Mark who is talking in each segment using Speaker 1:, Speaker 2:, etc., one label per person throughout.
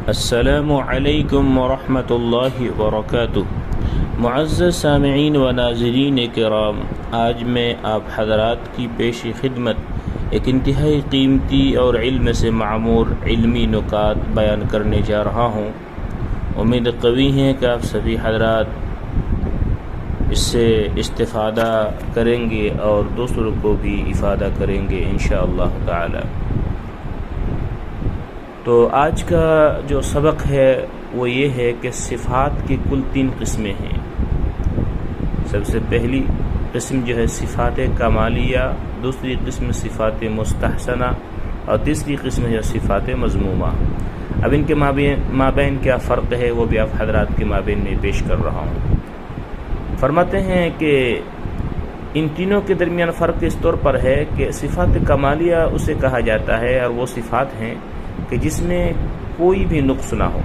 Speaker 1: السلام علیکم ورحمۃ اللہ وبرکاتہ۔ معزز سامعین و ناظرین کرام، آج میں آپ حضرات کی پیش خدمت ایک انتہائی قیمتی اور علم سے معمور علمی نکات بیان کرنے جا رہا ہوں۔ امید قوی ہے کہ آپ سبھی حضرات اس سے استفادہ کریں گے اور دوسروں کو بھی افادہ کریں گے انشاءاللہ تعالی۔ تو آج کا جو سبق ہے وہ یہ ہے کہ صفات کی کل 3 قسمیں ہیں۔ سب سے پہلی قسم جو ہے صفات کمالیہ، دوسری قسم صفات مستحسنہ اور تیسری قسم ہے صفات مذمومہ۔ اب ان کے مابین کیا فرق ہے وہ بھی آپ حضرات کے مابین میں پیش کر رہا ہوں۔ فرماتے ہیں کہ ان تینوں کے درمیان فرق اس طور پر ہے کہ صفات کمالیہ اسے کہا جاتا ہے اور وہ صفات ہیں کہ جس میں کوئی بھی نقص نہ ہو،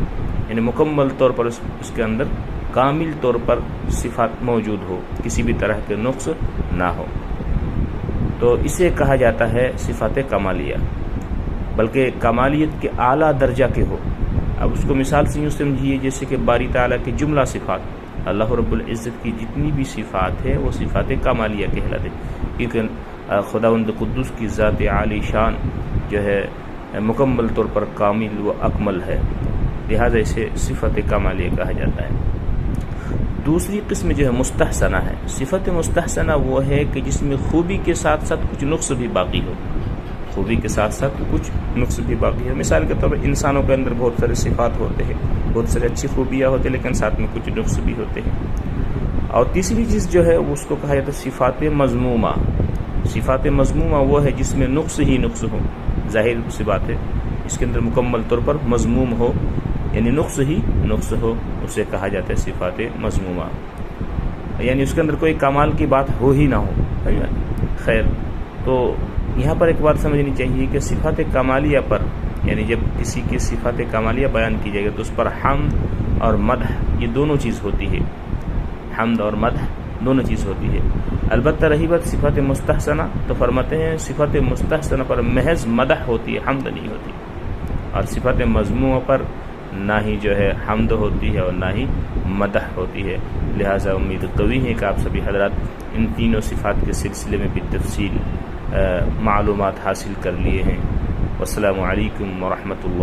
Speaker 1: یعنی مکمل طور پر اس کے اندر کامل طور پر صفات موجود ہو، کسی بھی طرح کے نقص نہ ہو، تو اسے کہا جاتا ہے صفات کمالیہ، بلکہ کمالیت کے اعلیٰ درجہ کے ہو۔ اب اس کو مثال سے یوں سمجھیے جیسے کہ باری تعالیٰ کی جملہ صفات، اللہ رب العزت کی جتنی بھی صفات ہے وہ صفات کمالیہ کہلاتے، کیونکہ خداوند قدوس کی ذات عالی شان جو ہے مکمل طور پر کامل و اکمل ہے، لہذا اسے صفت کمالیہ کہا جاتا ہے۔ دوسری قسم جو ہے مستحسنہ ہے۔ صفت مستحسنہ وہ ہے کہ جس میں خوبی کے ساتھ ساتھ کچھ نقص بھی باقی ہو، خوبی کے ساتھ ساتھ کچھ نقص بھی باقی ہو۔ مثال کے طور پر انسانوں کے اندر بہت سارے صفات ہوتے ہیں، بہت سارے اچھی خوبیاں ہوتے ہیں، لیکن ساتھ میں کچھ نقص بھی ہوتے ہیں۔ اور تیسری چیز جو ہے اس کو کہا جاتا ہے صفات مذمومہ۔ صفات مذمومہ وہ ہے جس میں نقص ہی نقص ہو، ظاہر سی بات ہے اس کے اندر مکمل طور پر مذموم ہو، یعنی نقص ہی نقص ہو، اسے کہا جاتا ہے صفات مذمومہ، یعنی اس کے اندر کوئی کمال کی بات ہو ہی نہ ہو۔ خیر، تو یہاں پر ایک بات سمجھنی چاہیے کہ صفات کمالیہ پر، یعنی جب کسی کی صفات کمالیہ بیان کی جائے گا تو اس پر حمد اور مدح یہ دونوں چیز ہوتی ہے، حمد اور مدح دونوں چیز ہوتی ہے۔ البتہ رہی بات صفات مستحسنہ، تو فرماتے ہیں صفات مستحسنہ پر محض مدح ہوتی ہے، حمد نہیں ہوتی، اور صفات مذمومہ پر نہ ہی جو ہے حمد ہوتی ہے اور نہ ہی مدح ہوتی ہے۔ لہٰذا امید قوی ہے کہ آپ سبھی حضرات ان تینوں صفات کے سلسلے میں بالتفصیل معلومات حاصل کر لیے ہیں۔ والسلام علیکم ورحمۃ اللہ۔